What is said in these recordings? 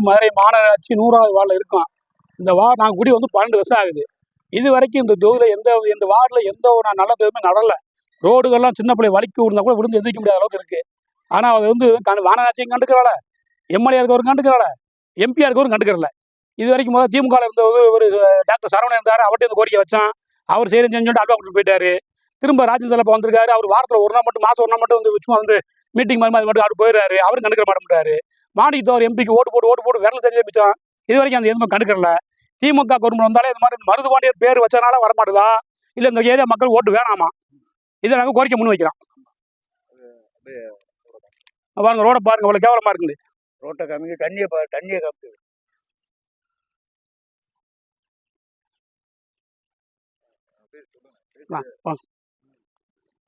மதுரை மாநகராட்சி 100வது வார்டில் இருக்கோம். இந்த வார்டு நாங்கள் குடி 12 வருஷம் ஆகுது. இது வரைக்கும் இந்த தொகுதியில் இந்த வார்டில் எந்த ஒரு நல்ல எதுவுமே நடலை. ரோடுகள்லாம் சின்ன பிள்ளை வலிக்கு விழுந்தா கூட விழுந்து எந்திரிக்க முடியாத அளவுக்கு இருக்குது. ஆனால் அது மாநகராட்சியும் கண்டுக்கிறாள், எம்எல்ஏ இருக்கவரும் கண்டுக்கிறாள், எம்பியாக இருக்கவரும் கண்டுக்கிறல. இது வரைக்கும் முதல் திமுக இருந்த ஒரு டாக்டர் சரவணன் இருந்தார், அவர்கிட்ட இந்த கோரிக்கை வச்சான். அவர் சரி செஞ்சுட்டு அல்வா கொடுத்து போயிட்டாரு. திரும்ப ராஜேந்திர வந்திருக்காரு. அவர் வாரத்தில் ஒரு நாள் மட்டும், மாதம் ஒரு நாள் மட்டும் சும்மா மீட்டிங் மாதிரி மட்டும் அவர் போயிடுறாரு. அவரும் கண்டுக்கிற மாட்டேன்றாரு. மாணிக்கத்தவர் எம்பிக்கு ஓட்டு போட்டு விரல் செஞ்சு மிச்சம். இது வரைக்கும் அந்த எதுவுமே கண்டுக்கிறல. திமுக கவர்மெண்ட் வந்தாலே இந்த மாதிரி மருதுபாண்டியர் பேர் வச்சனால வரமாட்டுதா, இல்லை இந்த ஏரியா மக்கள் ஓட்டு வேணாமா, இதை நாங்கள் கோரிக்கை முன் வைக்கிறோம். பாருங்க, ரோட பாருங்க, அவ்வளோ கேவலமா இருக்குது. ரோட்டை காமிங்க, தண்ணியை காமிச்சு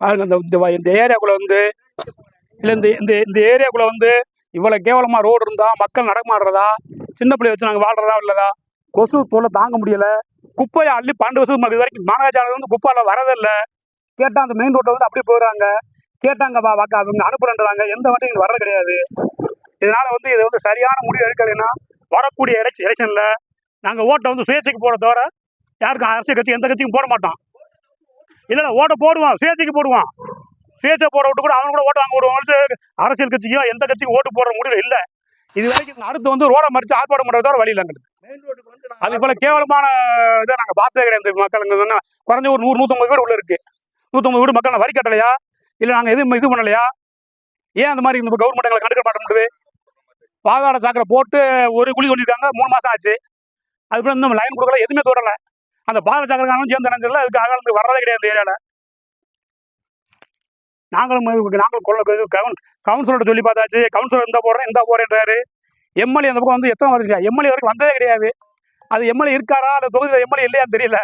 பாருங்க. இந்த ஏரியாக்குள்ள இல்லை இந்த ஏரியாக்குள்ள இவ்வளோ கேவலமா ரோடு இருந்தா மக்கள் நடமாடுறதா, சின்ன பிள்ளைய வச்சு நாங்கள் வாழ்றதா இல்லதா? கொசு தொல்லை தாங்க முடியல. குப்பையை அள்ளி 12 வருஷம் இது வரைக்கும் மாநகராட்சி குப்பையில் வரதில்லை. கேட்டால் அந்த மெயின் ரோட்டில் அப்படியே போயிடுறாங்க. கேட்டாங்க அவங்க அனுப்புறன்றாங்க. எந்த வண்டியும் இங்கே வர்றது கிடையாது. இதனால இதை சரியான முடிவு எடுக்கலைன்னா வரக்கூடிய எலெக்ஷனில் நாங்கள் ஓட்டை சுயேட்சைக்கு போட தவிர யாருக்கும் அரசியல் கட்சி எந்த கட்சிக்கும் போட மாட்டோம். இல்லை ஓட்டை போடுவோம், சுயேட்சைக்கு போடுவோம். சுயேட்சை போட விட்டு கூட அவங்க கூட ஓட்டு வாங்க விடுவோம். அரசியல் கட்சிக்கோ எந்த கட்சிக்கும் ஓட்டு போடுற முடிவு இல்லை. இது வரைக்கும் அடுத்து ரோடை மறித்து ஆர்ப்பாட்டம் பண்ணுறது தவிர வழி இல்லைங்க. அது போல கேவலமான இதை நாங்கள் பார்த்தே கிடையாது. மக்களுங்க குறைஞ்ச ஒரு 100-150 வீடு உள்ள இருக்கு. 150 வீடு மக்கள் வரி கட்டலையா, இல்லை நாங்கள் இது பண்ணலையா? ஏன் அந்த மாதிரி இந்த கவர்மெண்ட் எங்களை கண்டுக்க மாட்டேங்குது? பாதாள சாக்கடை போட்டு ஒரு குழி கொண்டிருக்காங்க, 3 மாதம் ஆச்சு. அதுக்கப்புறம் இன்னும் லைன் கொடுக்கல, எதுவுமே தொடரலை. அந்த பாதாள சாக்கடைக்காரங்களும் சேர்ந்து நினைச்சிடல, அதுக்கு வர்றதே கிடையாது இந்த ஏரியாவில். நாங்களும் கவுன்சிலர்கிட்ட சொல்லி பார்த்தாச்சு. கவுன்சிலர் இந்த போறேன்றாரு. எம்எல்ஏ அந்த பக்கம் எத்தனை வருஷம் எம்எல்ஏ வரைக்கும் வந்ததே கிடையாது. அது எம்எல்ஏ இருக்காரா, அந்த தொகுதியில் எம்எல்ஏ இல்லையான்னு தெரியல.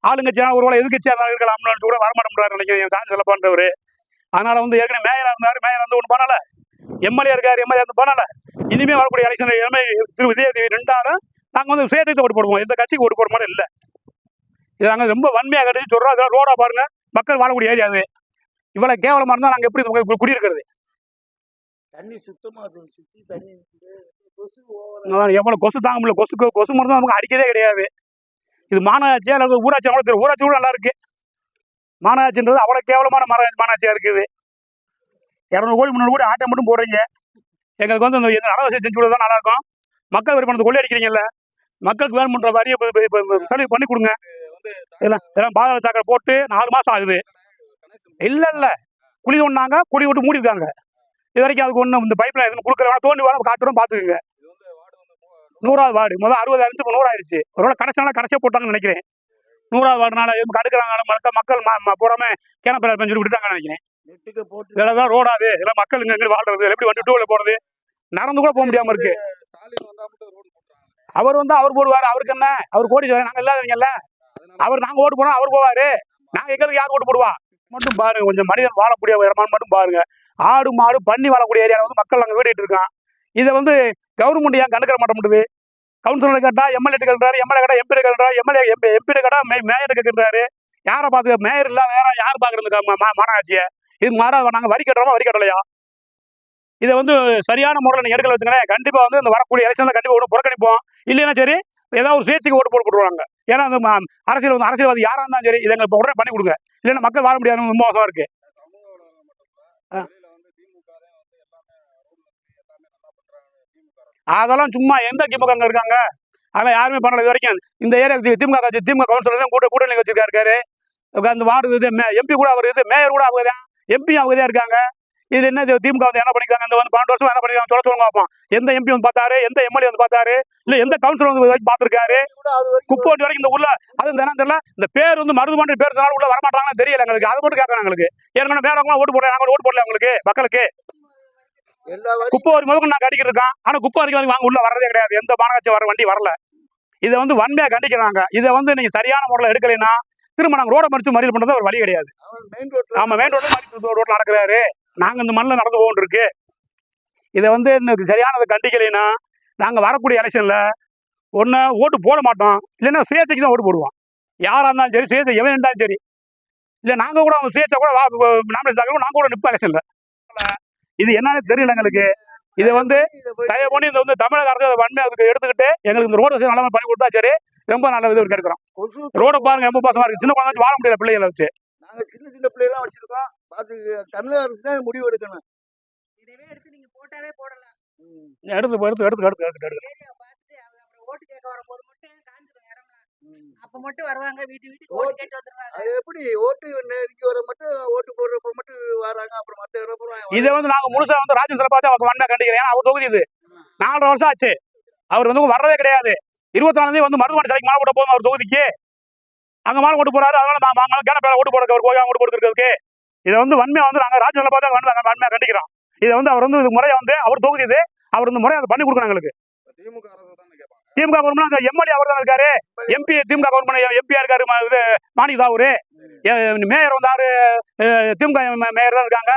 ஆளுங்கட்சியா ஒரு வேலை எதிர்கட்சியா இருக்கலாம்னு கூட வரமாட்டேன்றாரு நினைக்கிறேன் காஞ்சி செல்லப்பான்றவர். அதனால ஏற்கனவே மேயரா இருந்தாரு, மேயர் ஒன்றும் பண்ணல. எம்எல்ஏ இருக்காரு, எம்எல்ஏ பண்ணல. இனிமே வரக்கூடிய எலெக்ஷன் திரு விஜயதேவி நின்றாலும் நாங்கள் சுயேட்சைக்கு ஓட்டு போடுவோம். எந்த கட்சிக்கு ஓட்டு போட மாதிரி இல்லை. இதை நாங்கள் ரொம்ப வன்மையாக கட்டிச்சு சொல்றோம். அதெல்லாம் ரோடா பாருங்க, மக்கள் வாழக்கூடிய ஏரியா அது. இவ்வளவு கேவலமா இருந்தால் நாங்கள் எப்படி குடியிருக்கிறது? தண்ணி சுத்தமா சுற்றி தண்ணி எவ்வளவு கொசு தாங்க முடியல. கொசு மருந்து நமக்கு அடிக்கதே கிடையாது. இது மாநகராட்சியா இல்லை ஊராட்சி? ஊராட்சி கூட நல்லா இருக்கு. மாநகராட்சின்றது அவ்வளோ கேவலமான மாநகராட்சியா இருக்குது. 200 கோடி 300 கோடி ஆட்டை மட்டும் போடுறீங்க. எங்களுக்கு நல்ல வசதி செஞ்சு கொடுத்தா நல்லா இருக்கும். மக்கள் விருப்பத்தை கொள்ளை அடிக்கிறீங்கல்ல, மக்களுக்கு வேணும்ன்ற வரியை சலுகை பண்ணி கொடுங்க. இதெல்லாம் பாதாள சாக்கடை போட்டு 4 மாதம் ஆகுது. இல்லை குழி ஒன்றாங்க, குழி விட்டு மூடிருக்காங்க. இது வரைக்கும் அதுக்கு ஒன்றும் இந்த பைப் லைன் எதுவும் கொடுக்குறவங்க தோண்டி வேணும் காட்டுறோம், பார்த்துக்குங்க. 100வது வார்டு முதல் 60 ஆயிடுச்சு, இப்போ 100 ஆயிடுச்சு. ஒரு வேளை கடைசியாக போட்டாங்கன்னு நினைக்கிறேன். 100வது வார்டுனால கடுக்கிறாங்க மக்கள் பூராமே கேனப்பையில் சொல்லி விட்டுட்டாங்கன்னு நினைக்கிறேன். இதெல்லாம் ரோடாது, இதெல்லாம் மக்கள் இங்கே வாழ்றது எப்படி வண்டி டூவில் போகிறது? நடந்து கூட போக முடியாமல் இருக்கு. அவர் அவர் போடுவார். அவருக்கு என்ன, அவர் கோடி நாங்கள் இல்லாதவங்கல்ல. நாங்கள் ஓட்டு போனோம், அவர் போவார். நாங்கள் எங்களுக்கு யார் ஓட்டு போடுவா மட்டும் பாருங்க. கொஞ்சம் மனிதன் வாழக்கூடிய இடமான்னு மட்டும் பாருங்க. ஆடு மாடு பண்ணி வாழக்கூடிய ஏரியாவில் மக்கள் நாங்கள் வீடிட்டு இருக்கான். இதை கவர்மெண்ட் ஏன் கண்டுக்கிற மாட்டேங்குது? கவுன்சிலர் கேட்டால் எம்எல்ஏ கேட்கிறாரு, எம்எல்ஏ கேட்டால் எம்பி கேட்கிறாரு, எம்பி கேட்டால் மேயர் கேட்கிறாரு. யாரை பார்த்து மேயர் இல்லை வேற யார் பார்க்குறது மாநகராட்சியை? இது மாறாத நாங்கள் வரி கட்டுறோமா, வரி கட்டலையா? இதை சரியான முறையில் நீங்கள் எடுக்கல வச்சுங்களேன். கண்டிப்பாக இந்த வரக்கூடிய எலெக்ஷனில் கண்டிப்பாக ஒன்று புறக்கணிப்போம். இல்லைன்னா சரி ஏதாவது ஒரு சுயேட்சைக்கு ஓட்டு போட்டுருவாங்க. ஏன்னா அந்த அரசியல்வாதி யாராக இருந்தாலும் சரி இதை எங்களுக்கு உடனே பண்ணி கொடுங்க. இல்லைன்னா மக்கள் வாழ முடியாது, ரொம்ப மோசமாக இருக்கு. அதெல்லாம் சும்மா எந்த திமுக இருக்காங்க? அதெல்லாம் யாருமே பண்ணல இது வரைக்கும். இந்த ஏரியா திமுக கவுன்சிலர் தான் கூட்டணி வச்சிருக்காரு. அந்த வார்டு எம்பி கூட அவர் மேயர் கூட அவங்க தான், எம்பி அவங்க தான் இருக்காங்க. இது என்ன திமுக என்ன பண்ணிருக்காங்க? இந்த 12 வருஷம் என்ன பண்ணிருக்காங்க சொல்லுங்க பார்ப்போம். எந்த எம்பி பார்த்தாரு, எந்த எம்எல்ஏ பார்த்தாரு, இல்லை எந்த கவுன்சிலர் பார்த்துருக்காரு? குப்போட்டி வரைக்கும் இந்த உள்ள அது தெரியல. இந்த பேர் மருதுபாண்டி பேர் சொன்னாலும் உள்ள வரமாட்டாங்கன்னு தெரியல எங்களுக்கு. அதை மட்டும் கேட்கறாங்க எங்களுக்கு. ஏற்கனவே வேறவங்க ஓட்டு போடுறாங்க, நாங்கள் ஓட்டு போடல உங்களுக்கு மக்களுக்கு. குப்பை வரைக்கும் முதல்ல நாங்கள் அடிக்கிட்டு இருக்கோம். ஆனால் குப்பை வரைக்கும் வாங்க உள்ள வரதே கிடையாது. எந்த மாநகராட்சி வர வண்டி வரல. இதை வன்மையாக கண்டிக்கிறாங்க. இதை நீங்கள் சரியான முறையில் எடுக்கலைன்னா திரும்ப நாங்கள் ரோட மறித்து மறியல் பண்ணுறது ஒரு வழி கிடையாது. ஆமாம், மெயின் ரோட்டில் நடக்கிறாரு. நாங்கள் இந்த மண்ணில் நடந்து போகணும் இருக்கு. இதை சரியானதை கண்டிக்கலைன்னா நாங்கள் வரக்கூடிய எலெக்ஷனில் ஒன்று ஓட்டு போட மாட்டோம், இல்லைன்னா சுயேட்சைக்கு தான் ஓட்டு போடுவோம். யாராக இருந்தாலும் சரி, சுயேட்சை எவன் இருந்தாலும் சரி. இல்லை நாங்கள் கூட அவங்க சுயேட்சை கூட நாமினேஷன் நாங்கள் கூட நிற்போம் எலெக்ஷனில். இது என்னன்னு தெரியல எங்களுக்கு. இதை வந்து இதை போய் தயவு பண்ணி இந்த வந்து தமிழக அரசு அதை வன்மையை அதுக்கு எடுத்துக்கிட்டு எங்களுக்கு இந்த ரோடு வசதி நல்லா பண்ணி கொடுத்தா சரி, ரொம்ப நல்ல இது கேட்குறோம். கொசு ரோடை பாருங்க ரொம்ப மோசமா இருக்கு, சின்ன குழந்தை வாழ முடியல பிள்ளைகளை வச்சு. நாங்க சின்ன சின்ன பிள்ளைலாம் வச்சிருக்கோம். பார்த்து தமிழக அரசு தான் முடிவு எடுக்கணும். இதவே எடுத்து நீங்க போட்டாவே போடலாம். எடுத்து எடுத்து எடுத்து எடுத்து எடுத்து எடுத்து ஏரியாவை பார்த்துட்டு அவங்க அப்புறம் ஓட்டு கேட்க வரும்போது மட்டும் காஞ்சிடும் இடம்லாம். ம். அப்ப மட்டும் வருவாங்க, வீட்டுக்கு ஓட்டு கேட்டு வந்துருவாங்க. அது எப்படி ஓட்டு நெருங்கி வர மட்டும் ஓட்டு போடுறப்ப மட்டும் வராங்க, அப்புறம் மற்ற இடம் இதை வந்து நாங்க முழுசா வந்து ராஜேந்திர பார்த்து அவங்க வன்மையா கண்டிக்கிறேன். ஏன்னா அவர் தொகுதி இது 4.5 வருஷம் ஆச்சு, அவர் வந்து வர்றதே கிடையாது. 24 வந்து மருதுபாண்டி சிலைக்கு மாலை போட போதும் அவர் தொகுதிக்கு, அங்க மாலை போட்டு போறாரு. அதனால நாங்க கேன பேர ஓட்டு போடுறதுக்கு அவர் கோயா ஓட்டு போடுறதுக்கு இதை வந்து வன்மையா வந்து நாங்க ராஜேந்திர பார்த்து வன்மையா கண்டிக்கிறோம். இதை வந்து அவர் வந்து முறையை வந்து அவர் தொகுதி இது, அவர் இந்த முறையை அதை பண்ணி கொடுக்கணும் எங்களுக்கு. திமுக அரசு தான் கேட்பாங்க. திமுக கவர்மெண்ட் அந்த எம்எல்ஏ அவர் தான் இருக்காரு, எம்பி திமுக கவர்மெண்ட் எம்பியா இருக்காரு, இது மாணிக் தாவூர். மேயர் வந்தாரு, திமுக மேயர் தான் இருக்காங்க.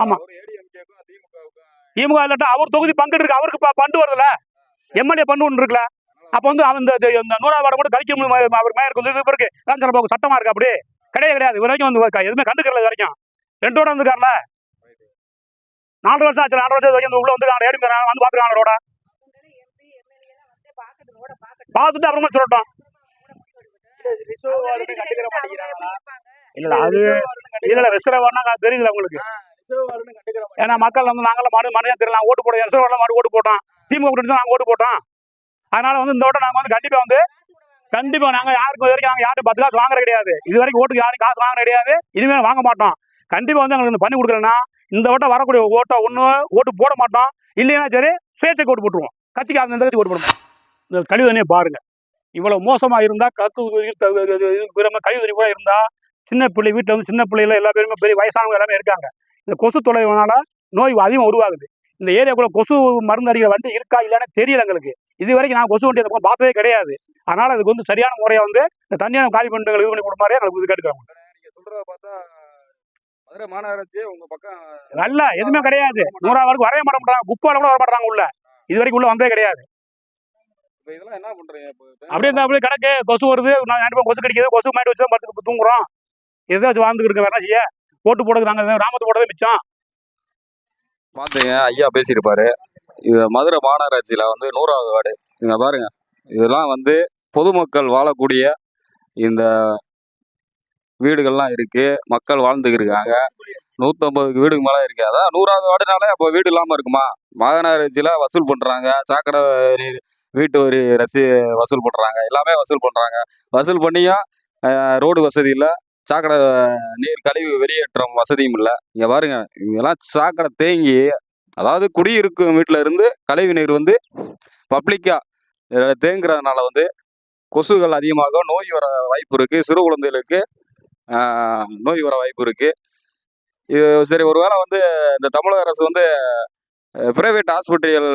ஆமா. ஒரு ஏடிஎம்கேக்கும் திமுகவுக்கும் திமுக இல்லாட்டா அவர் தொகுதி பங்கு இருக்கு, அவருக்கு பண்டு வருதுல, எம்எல்ஏ பண்டு ஒன்று இருக்குல்ல. அப்ப வந்து அவன் இந்த 100வது வார்டு மட்டும் கழிக்க முடியும். அவர் மேயருக்கு வந்து இது இருக்கு, காஞ்சன போக்கு சட்டமா இருக்கு, அப்படி கிடையாது. இது வரைக்கும் வந்து எதுவுமே கண்டுக்கல. இது வரைக்கும் 2 ரோட வந்துருக்காருல, 4 வருஷம் ஆச்சு. 4 வருஷம் வரைக்கும் உள்ள வந்து ஏடி வந்து பாத்துருக்காங்க ரோட அவங்களே எம்பி, எம்எல்ஏ எல்லாம் வந்து பார்க்கட்டும், ரோட பார்க்கட்டும். பார்த்துட்டு அப்புறமா சொல்லட்டும். ரிசர்வ் வார்டு கண்டுக்கிற மாட்டேங்கிறாங்களா? இல்ல அது இல்ல ரிசர்வ் வார்டுனா தெரியல உங்களுக்கு. ரிசர்வ் வார்டு கண்டுக்கிற ஏன்னா மக்கள் வந்து நாங்களாம் மனுதான் தெரியல, ஓட்டு போட ரிசர்வ் வார்டுல மாடு ஓட்டு போட்டோம், திமுக கூட்டணி நாங்க ஓட்டு போட்டோம். அதனால வந்து இந்த ஓட்டை நாங்க வந்து கண்டிப்பா நாங்க யாருக்கும் இது வரைக்கும் நாங்க யாரும் 10 காசு வாங்குறது கிடையாது. இது வரைக்கும் ஓட்டுக்கு யாரும் காசு வாங்குறது கிடையாது, இனிமேல் வாங்க மாட்டோம். கண்டிப்பா வந்து எங்களுக்கு பண்ணி கொடுக்கலன்னா இந்த ஓட்டை வரக்கூடிய ஓட்டை ஒண்ணு ஓட்டு போட மாட்டோம், இல்லைன்னா சரி சுயேட்சைக்கு ஓட்டு போட்டுருவோம். கட்சிக்கு அந்த கட்சிக்கு ஓட்டு போடுவோம். இந்த கழிவு தண்ணியை பாருங்க, இவ்வளவு மோசமா இருந்தா கழிவு தண்ணி கூட இருந்தா சின்ன பிள்ளை வீட்டுல வந்து சின்ன பிள்ளைல எல்லா பேருமே பெரிய வயசானவங்க எல்லாமே இருக்காங்க. இந்த கொசு தொலைவுனால நோய் அதிகம் உருவாகுது. இந்த ஏரியாக்குள்ள கொசு மருந்து அடிக்கிற வண்டி இருக்கா இல்லைன்னு தெரியல எங்களுக்கு. இது வரைக்கும் நான் கொசு வண்டி அந்த பக்கம் பார்த்ததே கிடையாது. அதனால அதுக்கு வந்து சரியான முறையை வந்து இந்த தண்ணியான காலி பண்ணிட்டு இது பண்ணி கொடுப்பாரு எங்களுக்கு இது கேட்டுக்கிறோம். நீங்க சொல்றத பார்த்தா மதுரை மாநகராட்சி உங்க பக்கம் நல்ல எதுவுமே கிடையாது. 100வது வார்டுக்கு வரவே மாட்டேங்கிறாங்க, குப்பையில கூட வர மாட்டாங்க உள்ள. இது வரைக்கும் உள்ள வந்ததே கிடையாது. இப்ப இதெல்லாம் என்ன பண்றீங்க? அப்படியே இருந்தா அப்படியே கிடக்கு, கொசு வருது, நான் 2 கொசு கடிக்குது, கொசு மாட்டி வச்சு தான் படுத்து தூங்குறோம். எதை வச்சு வாழ்ந்துட்டு இருக்க, வேற என்ன செய்ய? ஓட்டு போடுறது நாங்க ராமத்து போடுறதே மிச்சம். பாத்தீங்க, ஐயா பேசியிருப்பாரு. இது மதுரை மாநகராட்சியில வந்து 100வது வார்டு. இங்க பாருங்க, இதெல்லாம் வந்து பொதுமக்கள் வாழக்கூடிய இந்த வீடுகள்லாம் இருக்கு, மக்கள் வாழ்ந்துட்டு இருக்காங்க. 150 வீடுக்கு மேல இருக்கு. அதான் 100வது வார்டுனாலே அப்போ வீடு இல்லாம இருக்குமா? மாநகராட்சியில வசூல் பண்றாங்க, சாக்கடை நீர் வீட்டு வரி வசூல் பண்றாங்க, எல்லாமே வசூல் பண்றாங்க. வசூல் பண்ணியும் ரோடு வசதி இல்லை, சாக்கடை நீர் கழிவு வெளியேற்றம் வசதியும் இல்லை. இங்க பாருங்க, இங்கெல்லாம் சாக்கடை தேங்கி, அதாவது குடியிருக்கும் வீட்டுல இருந்து கழிவு நீர் வந்து பப்ளிக்கா தேங்குறதுனால வந்து கொசுகள் அதிகமாக நோய் வர வாய்ப்பு இருக்கு. சிறு குழந்தைகளுக்கு நோய் வர வாய்ப்பு இருக்கு. இது சரி, ஒருவேளை வந்து இந்த தமிழக அரசு வந்து பிரைவேட் ஹாஸ்பிட்டல்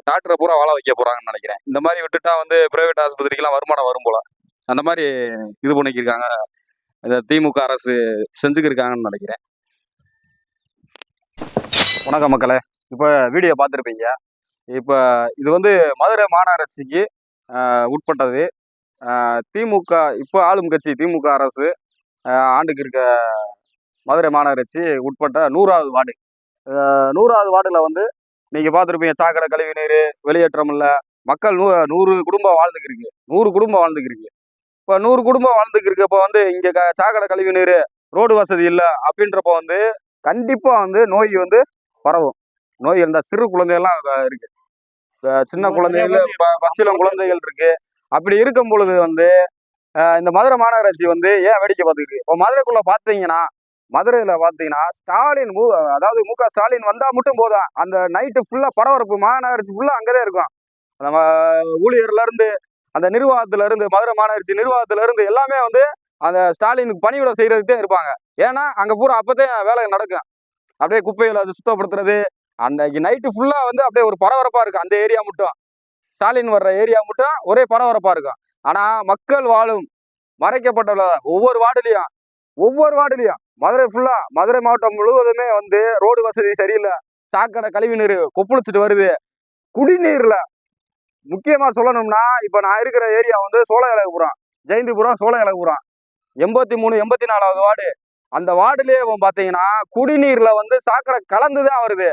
டாக்டரை பூரா வாழ வைக்க போறாங்கன்னு நினைக்கிறேன். இந்த மாதிரி விட்டுட்டா வந்து பிரைவேட் ஆஸ்பத்திரிக்கெல்லாம் வருமானம் வரும் போல. அந்த மாதிரி இது பண்ணிக்கிருக்காங்க, இந்த திமுக அரசு செஞ்சுக்கிருக்காங்கன்னு நினைக்கிறேன். வணக்கம் மக்களே, இப்போ வீடியோ பார்த்துருப்பீங்க. இப்போ இது வந்து மதுரை மாநகராட்சிக்கு உட்பட்டது. திமுக இப்போ ஆளும் கட்சி திமுக அரசு ஆண்டுக்கு இருக்க மதுரை மாநகராட்சி உட்பட்ட 100வது வார்டு. 100வது வார்டில் வந்து நீங்கள் பார்த்துருப்பீங்க, சாக்கடை கழிவு நீர் வெளியேற்றம் இல்லை. மக்கள் 100 குடும்பம் வாழ்ந்துக்கிருக்கு, 100 குடும்பம் வாழ்ந்துக்கிருக்கு. இப்போ 100 குடும்பம் வாழ்ந்துக்கிருக்கப்போ வந்து இங்கே சாக்கடை கழிவு நீர், ரோடு வசதி இல்லை அப்படின்றப்போ வந்து கண்டிப்பாக வந்து நோய் வந்து பரவும். நோய் இருந்தால் சிறு குழந்தைகள்லாம் இருக்கு, சின்ன குழந்தைகள், பச்சிளம் குழந்தைகள் இருக்கு. அப்படி இருக்கும் பொழுது வந்து இந்த மதுரை மாநகராட்சி வந்து ஏன் வேடிக்கை பார்த்துக்கிட்டு, இப்போ மதுரைக்குள்ள மதுரையில பார்த்தீங்கன்னா ஸ்டாலின் அதாவது முக ஸ்டாலின் வந்தா மட்டும் போதும், அந்த நைட்டு ஃபுல்லா பரபரப்பு, மாநகராட்சி ஃபுல்லா அங்கதான் இருக்கும். நம்ம ஊழியர்ல இருந்து, அந்த நிர்வாகத்துல இருந்து, மதுரை மாநகராட்சி நிர்வாகத்துல இருந்து எல்லாமே வந்து அந்த ஸ்டாலினுக்கு பணிவிட செய்யறதுக்கே இருப்பாங்க. ஏன்னா அங்க பூரா அப்பதான் வேலை நடக்கும். அப்படியே குப்பைகளை அது சுத்தப்படுத்துறது, அன்னைக்கு நைட்டு ஃபுல்லா வந்து அப்படியே ஒரு பரபரப்பா இருக்கும். அந்த ஏரியா மட்டும், ஸ்டாலின் வர்ற ஏரியா மட்டும் ஒரே பரபரப்பா இருக்கும். ஆனா மக்கள் வாழும் மறைக்கப்பட்ட ஒவ்வொரு வார்டுலையும் மதுரை ஃபுல்லா, மதுரை மாவட்டம் முழுவதுமே வந்து ரோடு வசதி சரியில்லை, சாக்கடை கழிவு நீர் கொப்பளிச்சுட்டு வருது. குடிநீர்ல முக்கியமா சொல்லணும்னா, இப்ப நான் இருக்கிற ஏரியா வந்து சோழகலபுரம், ஜெயந்திபுரம், சோழகலபுரம் 83, 84வது வார்டு. அந்த வார்டுலயே பாத்தீங்கன்னா குடிநீர்ல வந்து சாக்கடை கலந்துதான் வருது.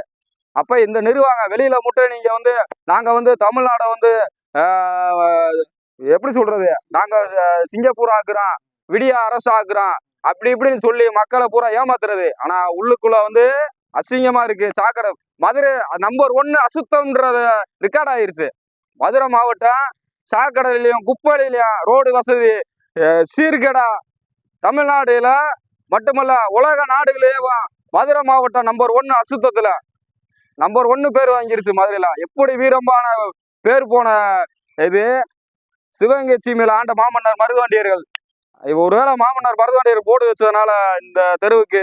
அப்ப இந்த நிர்வாகம் வெளியில மட்டும் நீங்க வந்து நாங்க வந்து தமிழ்நாடை வந்து எப்படி சொல்றது, நாங்க சிங்கப்பூர் ஆக்குறோம், விடிய அரசு ஆக்குறோம், அப்படி இப்படின்னு சொல்லி மக்களை பூரா ஏமாத்துறது. ஆனா உள்ளுக்குள்ள வந்து அசிங்கமா இருக்கு. சாக்கடை மதுரை நம்பர் 1 அசுத்தம்ன்றது ரெக்கார்ட் ஆயிருச்சு. மதுரை மாவட்டம் சாக்கடையிலையும் குப்பையிலையும் ரோடு வசதி சீர்கேடா தமிழ்நாடுல மட்டுமல்ல உலக நாடுகளே மதுரை மாவட்டம் நம்பர் 1 அசுத்தத்துல நம்பர் 1 பேர் வாங்கிருச்சு மதுரையில. எப்படி வீரம்பான பேர் போன இது சிவகங்கை சீமையில ஆண்ட மாமன்னர் மருதுவாண்டியர்கள். ஒருவேளை மாமன்னர் மருதுவாண்டியர் போர்டு வச்சதுனால இந்த தெருவுக்கு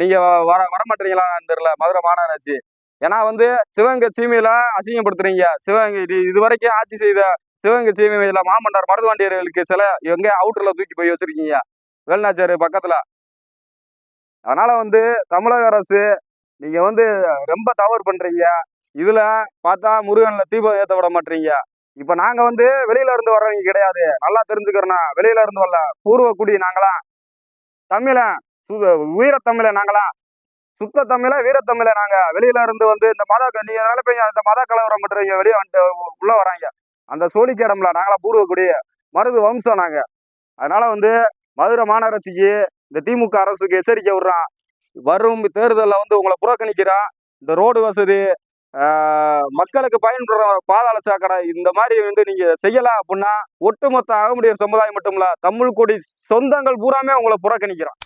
நீங்க வரமாட்டீங்களான்னு தெரியல மதுரை மாநகராட்சி. ஏன்னா வந்து சிவகங்கை சீமையில அசிங்கப்படுத்துறீங்க. சிவகங்கை இது வரைக்கும் ஆட்சி செய்த சிவகங்கை சீமையில மாமன்னர் மருதுவாண்டியர்களுக்கு சில எங்க அவுட்டர்ல தூக்கி போய் வச்சிருக்கீங்க வேலுநாச்சியார் பக்கத்துல. அதனால வந்து தமிழக அரசு நீங்க வந்து ரொம்ப தவறு பண்றீங்க. இதுல பார்த்தா முருகன்ல தீபம் ஏத்த விட மாட்டீங்க. இப்ப நாங்க வந்து வெளியில இருந்து வர்றவங்க கிடையாது, நல்லா தெரிஞ்சுக்கிறோம்னா. வெளியில இருந்து வரல, பூர்வக்குடி நாங்களாம், தமிழன், வீரத்தமிழ நாங்களாம், சுத்த தமிழ வீரத்தமிழ நாங்க. வெளியில இருந்து வந்து இந்த நீங்க நினைப்பீங்க இந்த மத கலவரம் பண்றீங்க வெளியே வந்துட்டு உள்ள வராங்க. அந்த சோழிக்கேடம்ல நாங்களா பூர்வக்குடி மருது வம்சம் நாங்க. அதனால வந்து மதுரை மாநகராட்சிக்கு இந்த திமுக அரசுக்கு எச்சரிக்கை விடுறான். வரும் தேர்தலில் வந்து உங்களை புறக்கணிக்கிறான். இந்த ரோடு வசதி, மக்களுக்கு பயன்படுற பாதாள சாக்கடை, இந்த மாதிரி வந்து நீங்க செய்யல அப்படின்னா ஒட்டுமொத்த அகமுடியர் சமுதாயம் மட்டும் இல்ல தமிழ் குடி சொந்தங்கள் பூராமே உங்களை புறக்கணிக்கிறான்.